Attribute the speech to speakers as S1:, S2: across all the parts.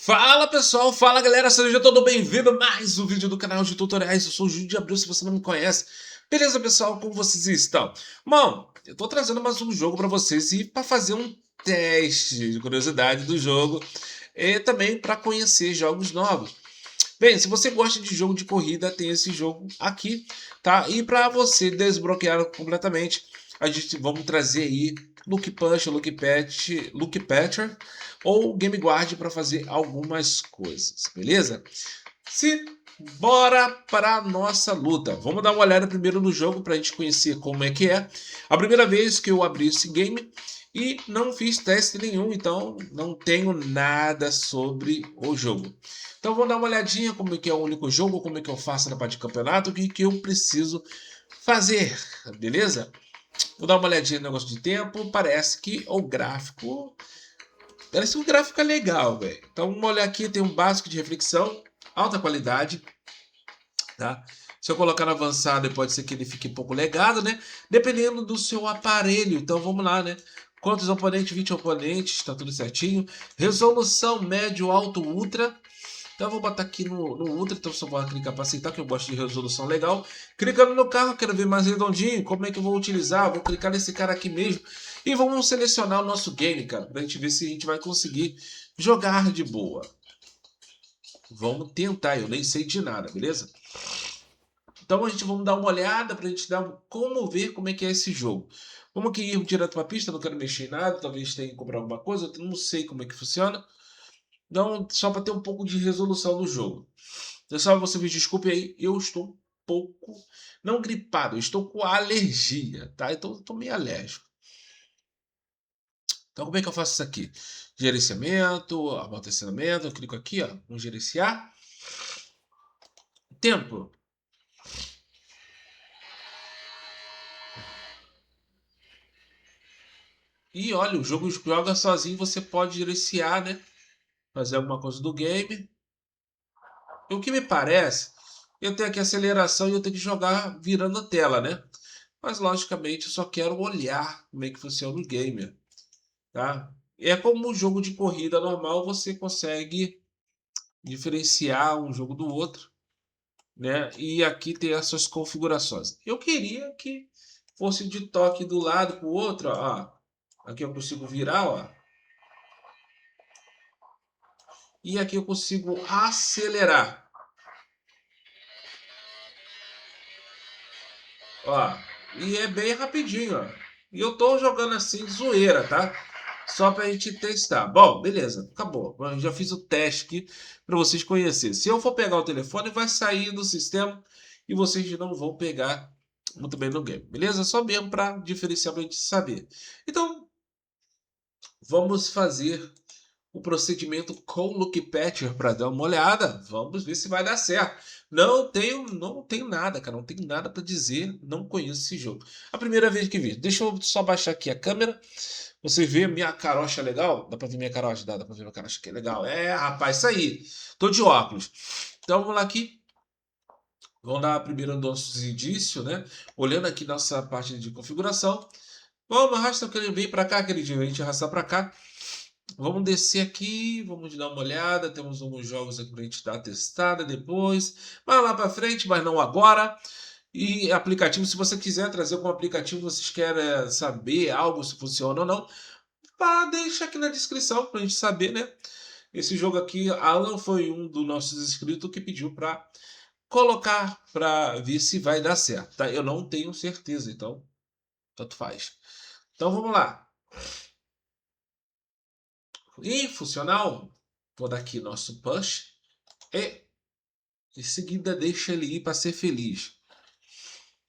S1: Fala pessoal, fala galera, seja todo bem-vindo a mais um vídeo do canal de tutoriais. Eu sou o Júlio de Abril, se você não me conhece. Beleza pessoal, como vocês estão? Bom, eu tô trazendo mais um jogo para vocês e para fazer um teste de curiosidade do jogo e também para conhecer jogos novos. Bem, se você gosta de jogo de corrida, tem esse jogo aqui, tá? E para você desbloquear completamente, a gente vamos trazer aí Lucky Punch, Lucky Patcher ou Game Guard para fazer algumas coisas, beleza? Se bora para a nossa luta. Vamos dar uma olhada primeiro no jogo para a gente conhecer como é que é. A primeira vez que eu abri esse game e não fiz teste nenhum, então não tenho nada sobre o jogo. Então vamos dar uma olhadinha como é que é o único jogo, como é que eu faço na parte de campeonato, o que eu preciso fazer, beleza? Vou dar uma olhadinha no negócio de tempo, parece que o gráfico... Parece que o gráfico é legal, velho. Então vamos olhar aqui, tem um básico de reflexão, alta qualidade, tá? Se eu colocar no avançado, pode ser que ele fique um pouco legado, né? Dependendo do seu aparelho. Então vamos lá, né? Quantos oponentes? 20 oponentes, tá tudo certinho. Resolução médio, alto, ultra. Então eu vou botar aqui no Ultra, então só vou clicar para aceitar, que eu gosto de resolução legal. Clicando no carro, quero ver mais redondinho, como é que eu vou utilizar? Vou clicar nesse cara aqui mesmo. E vamos selecionar o nosso game, cara, pra gente ver se a gente vai conseguir jogar de boa. Vamos tentar, eu nem sei de nada, beleza? Então a gente vamos dar uma olhada pra gente dar como ver como é que é esse jogo. Vamos aqui ir direto para a pista, não quero mexer em nada, talvez tenha que comprar alguma coisa, eu não sei como é que funciona. Então, só para ter um pouco de resolução do jogo. Pessoal, você me desculpe aí, eu estou um pouco, não gripado, eu estou com alergia, tá? Então eu estou meio alérgico. Então como é que eu faço isso aqui? Gerenciamento, abastecimento, eu clico aqui, ó, no gerenciar. Tempo. E olha, o jogo joga sozinho, você pode gerenciar, né? Fazer alguma coisa do game. E o que me parece, eu tenho aqui aceleração e eu tenho que jogar virando a tela, né? Mas logicamente eu só quero olhar como é que funciona o game, tá? É como um jogo de corrida normal, você consegue diferenciar um jogo do outro, né? E aqui tem essas configurações. Eu queria que fosse de toque do lado para o outro, ó. Aqui eu consigo virar, ó. E aqui eu consigo acelerar, ó. E é bem rapidinho, ó. E eu tô jogando assim, zoeira, tá? Só pra gente testar. Bom, beleza, acabou. Eu já fiz o teste aqui para vocês conhecerem. Se eu for pegar o telefone, vai sair do sistema e vocês não vão pegar muito bem no game, beleza? Só mesmo para diferenciar pra gente saber. Então, vamos fazer o procedimento com o Lucky Patcher para dar uma olhada. Vamos ver se vai dar certo. Não tenho nada, cara. Não tenho nada para dizer. Não conheço esse jogo. A primeira vez que vi. Deixa eu só baixar aqui a câmera. Você vê minha carocha legal? Dá pra ver minha carocha? Dá pra ver minha carocha aqui. Legal. É, rapaz, isso aí. Tô de óculos. Então vamos lá aqui. Vamos dar primeiro nossos indícios, né? Olhando aqui nossa parte de configuração. Vamos, arrasta aquele bem para cá, queridinho. A gente arrastar para cá. Vamos descer aqui, vamos dar uma olhada. Temos alguns jogos aqui pra gente dar testada depois. Vai lá para frente, mas não agora. E aplicativo, se você quiser trazer algum aplicativo, vocês querem saber algo se funciona ou não, pá, deixa aqui na descrição pra gente saber, né? Esse jogo aqui, Alan foi um dos nossos inscritos que pediu para colocar para ver se vai dar certo, tá? Eu não tenho certeza, então tanto faz. Então vamos lá. E funcional, vou dar aqui nosso push e em seguida deixa ele ir para ser feliz.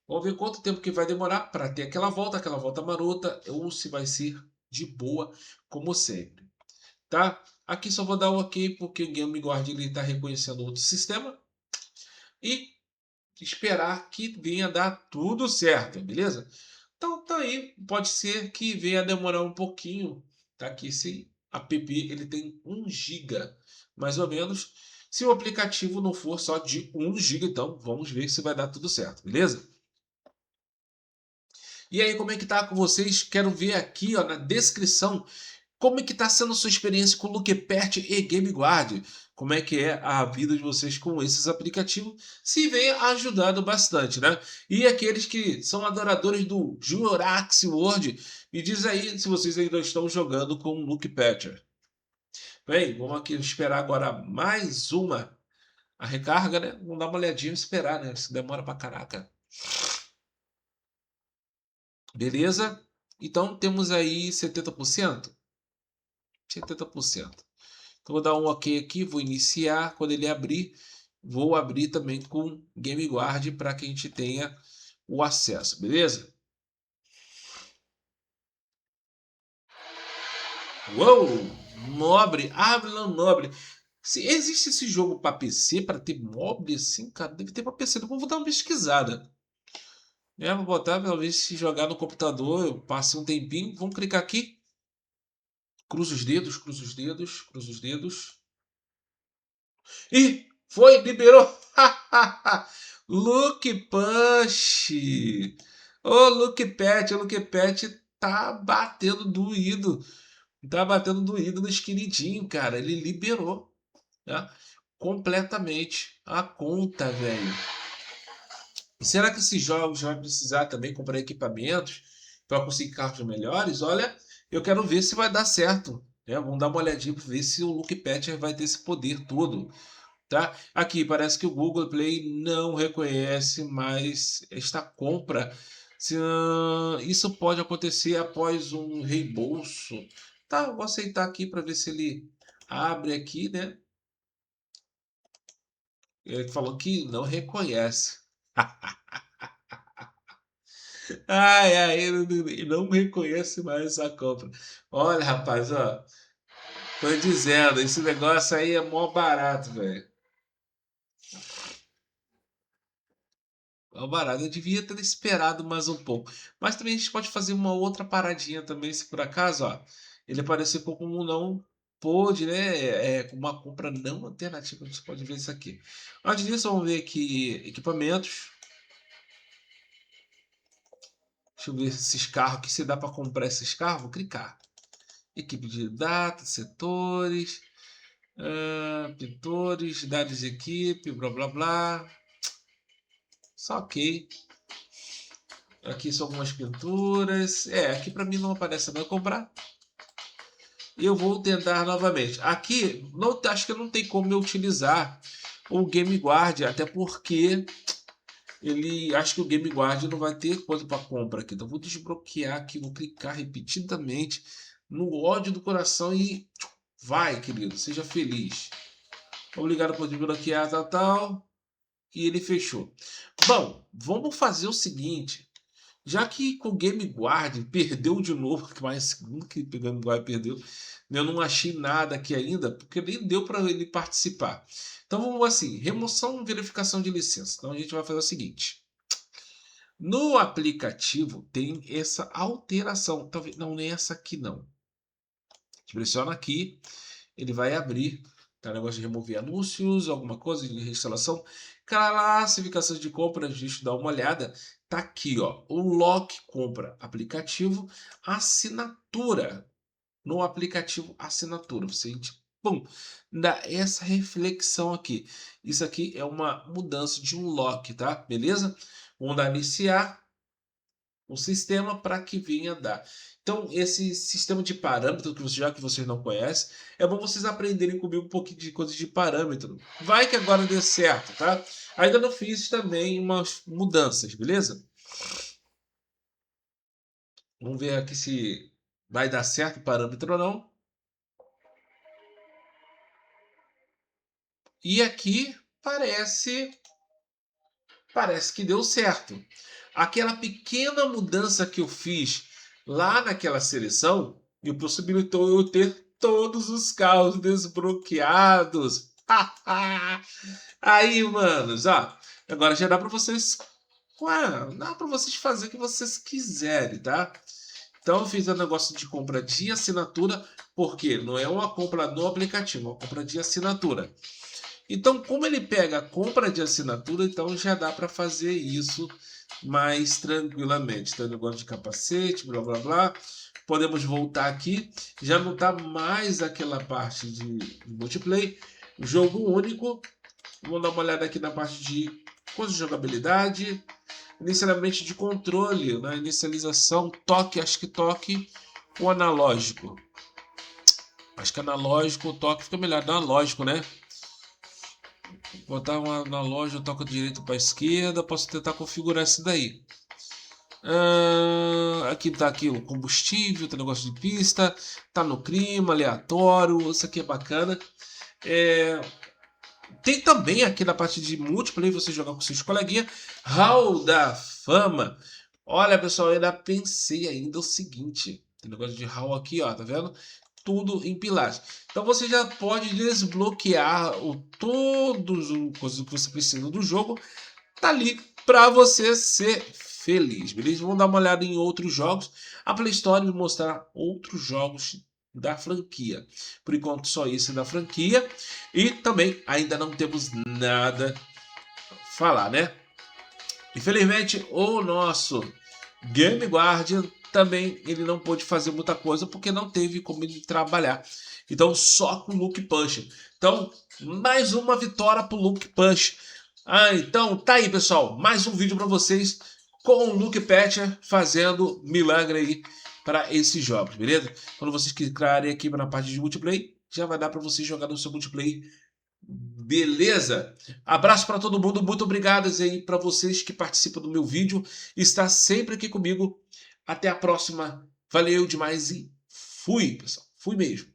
S1: Vamos ver quanto tempo que vai demorar para ter aquela volta marota, ou se vai ser de boa, como sempre. Tá? Aqui só vou dar um OK porque o Game Guard está reconhecendo outro sistema e esperar que venha dar tudo certo, beleza? Então tá aí, pode ser que venha demorar um pouquinho, tá? Que esse app ele tem 1 GB, mais ou menos. Se o aplicativo não for só de 1 GB, então vamos ver se vai dar tudo certo, beleza? E aí, como é que tá com vocês? Quero ver aqui, ó, na descrição Como é que está sendo a sua experiência com o Lookpad e GameGuard? Como é que é a vida de vocês com esses aplicativos? Se vem ajudando bastante, né? E aqueles que são adoradores do Jurassic World, me diz aí se vocês ainda estão jogando com o Lookpad. Bem, vamos aqui esperar agora mais uma a recarga, né? Vamos dar uma olhadinha e esperar, né? Isso demora pra caraca. Beleza? Então temos aí 70%. 70%. Então vou dar um OK aqui, vou iniciar. Quando ele abrir, vou abrir também com GameGuard para que a gente tenha o acesso, beleza? Uou! Nobre, Avalon Nobre. Se existe esse jogo para PC, para ter mob assim, cara, deve ter para PC. Então vou dar uma pesquisada. Vou botar, talvez, se jogar no computador, eu passe um tempinho. Vamos clicar aqui. Cruza os dedos, cruza os dedos, cruza os dedos. E foi, liberou. Luke Punch. Ô, Luke Pet, o Luke Pet tá batendo doído. Tá batendo doído no esquinidinho, cara. Ele liberou, né? Completamente a conta, velho. Será que esses jogos vai precisar também comprar equipamentos para conseguir carros melhores? Olha, eu quero ver se vai dar certo, né? Vamos dar uma olhadinha para ver se o Luke Patcher vai ter esse poder todo, tá? Aqui parece que o Google Play não reconhece mais esta compra. Isso pode acontecer após um reembolso. Tá, vou aceitar aqui para ver se ele abre aqui, né? Ele falou que não reconhece. Ai, ai, ele não reconhece mais essa compra. Olha, rapaz, ó. Tô dizendo, esse negócio aí é mó barato, velho. Mó barato. Eu devia ter esperado mais um pouco. Mas também a gente pode fazer uma outra paradinha também, se por acaso, ó. Ele apareceu como não pôde, né? Com uma compra não alternativa. Você pode ver isso aqui. Antes disso, vamos ver aqui equipamentos. Deixa eu ver esses carros aqui, se dá para comprar esses carros. Vou clicar. Equipe de dados, setores, pintores, dados de equipe, blá blá blá. Só ok. Aqui são algumas pinturas. Aqui para mim não aparece, não. Eu comprar. E eu vou tentar novamente. Aqui, não, acho que não tem como eu utilizar o GameGuard, até porque acho que o GameGuard não vai ter coisa para compra aqui. Então vou desbloquear aqui, vou clicar repetidamente no ódio do coração e vai, querido, seja feliz. Obrigado por desbloquear, tal. E ele fechou. Bom, vamos fazer o seguinte. Já que com o GameGuard perdeu de novo, que mais segundo que o GameGuard perdeu, eu não achei nada aqui ainda, porque nem deu para ele participar. Então vamos assim, remoção e verificação de licença. Então a gente vai fazer o seguinte. No aplicativo tem essa alteração. Talvez não, nem essa aqui não. A gente pressiona aqui, ele vai abrir. Tá, negócio de remover anúncios, alguma coisa de reinstalação. Classificação de compras, deixa eu dar uma olhada. Tá aqui, ó, o Lock Compra aplicativo, assinatura. No aplicativo assinatura, você pum, dá essa reflexão aqui. Isso aqui é uma mudança de um lock, tá? Beleza? Vamos dar iniciar o sistema para que venha dar. Então, esse sistema de parâmetro, já que vocês não conhecem, é bom vocês aprenderem comigo um pouquinho de coisas de parâmetro. Vai que agora dê certo, tá? Ainda não fiz também umas mudanças, beleza? Vamos ver aqui se vai dar certo o parâmetro ou não. E aqui parece que deu certo. Aquela pequena mudança que eu fiz lá naquela seleção me possibilitou eu ter todos os carros desbloqueados. Aí, manos, ó, agora já dá para vocês, dá para vocês fazer o que vocês quiserem, tá? Então eu fiz um negócio de compra de assinatura, porque não é uma compra no aplicativo, é uma compra de assinatura. Então, como ele pega a compra de assinatura, então já dá para fazer isso mais tranquilamente. Então, negócio de capacete, blá blá blá. Podemos voltar aqui, já não tá mais aquela parte de multiplayer, jogo único. Vamos dar uma olhada aqui na parte de coisa de jogabilidade, inicialmente de controle, na inicialização, toque, acho que toque, o analógico. Acho que analógico, o toque fica melhor, analógico, né? Botar um analógico, toco direito para a esquerda, posso tentar configurar isso daí. Aqui tá aqui o combustível, tem negócio de pista, tá no clima, aleatório, isso aqui é bacana. Tem também aqui na parte de multiplayer, você jogar com seus coleguinhas, Hall da Fama. Olha, pessoal, eu ainda pensei ainda o seguinte, tem negócio de Hall aqui, ó, tá vendo? Tudo em pilares. Então você já pode desbloquear todos os coisas que você precisa do jogo, tá ali para você ser feliz, beleza? Vamos dar uma olhada em outros jogos. A Play Store me mostrar outros jogos da franquia. Por enquanto só esse da franquia. E também ainda não temos nada a falar, né? Infelizmente o nosso Game Guardian também ele não pôde fazer muita coisa porque não teve como ele trabalhar. Então só com o Luke Punch. Então mais uma vitória pro Luke Punch. Então tá aí, pessoal, mais um vídeo para vocês com o Luke Patcher fazendo milagre aí para esses jogos, beleza? Quando vocês clicarem aqui na parte de multiplayer, já vai dar para vocês jogar no seu multiplayer, beleza? Abraço para todo mundo, muito obrigado aí para vocês que participam do meu vídeo, está sempre aqui comigo. Até a próxima, valeu demais e fui, pessoal, fui mesmo.